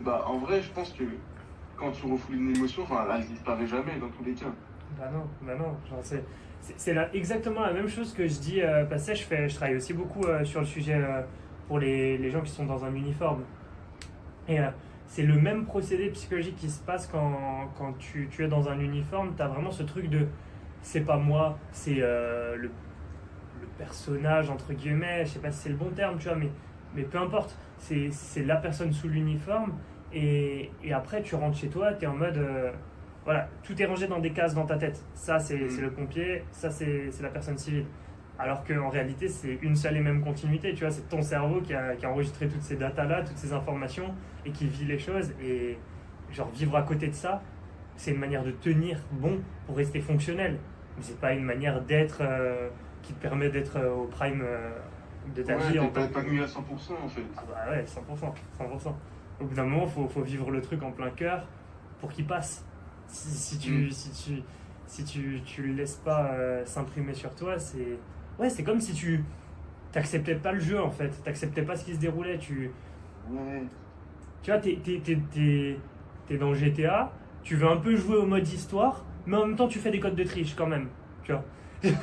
Bah, en vrai, je pense que quand tu refoules une émotion, enfin, elle disparaît jamais dans tous les cas. Bah non, genre exactement la même chose que je dis, parce que je travaille aussi beaucoup sur le sujet pour les gens qui sont dans un uniforme. Et c'est le même procédé psychologique qui se passe quand tu es dans un uniforme. Tu as vraiment ce truc de c'est pas moi, c'est le personnage, entre guillemets. Je sais pas si c'est le bon terme, tu vois, mais peu importe. C'est la personne sous l'uniforme. Et après, tu rentres chez toi, tu es en mode. Voilà, tout est rangé dans des cases dans ta tête. Ça, c'est le Mm. pompier, ça, c'est la personne civile. Alors qu'en réalité, c'est une seule et même continuité, tu vois, c'est ton cerveau qui a enregistré toutes ces datas-là, toutes ces informations, et qui vit les choses. Et genre, vivre à côté de ça, c'est une manière de tenir bon pour rester fonctionnel. Mais c'est pas une manière d'être qui te permet d'être au prime de ta Ouais, vie en t'es tant pas que. épanoui à 100% en fait. Ah bah ouais, 100%, 100%. Au bout d'un moment, faut vivre le truc en plein cœur pour qu'il passe. Si Mm. tu le laisses pas s'imprimer sur toi, c'est. Ouais, c'est comme si tu t'acceptais pas le jeu en fait, t'acceptais pas ce qui se déroulait. Ouais. Tu vois, t'es dans GTA, tu veux un peu jouer au mode histoire, mais en même temps tu fais des codes de triche quand même. Tu vois.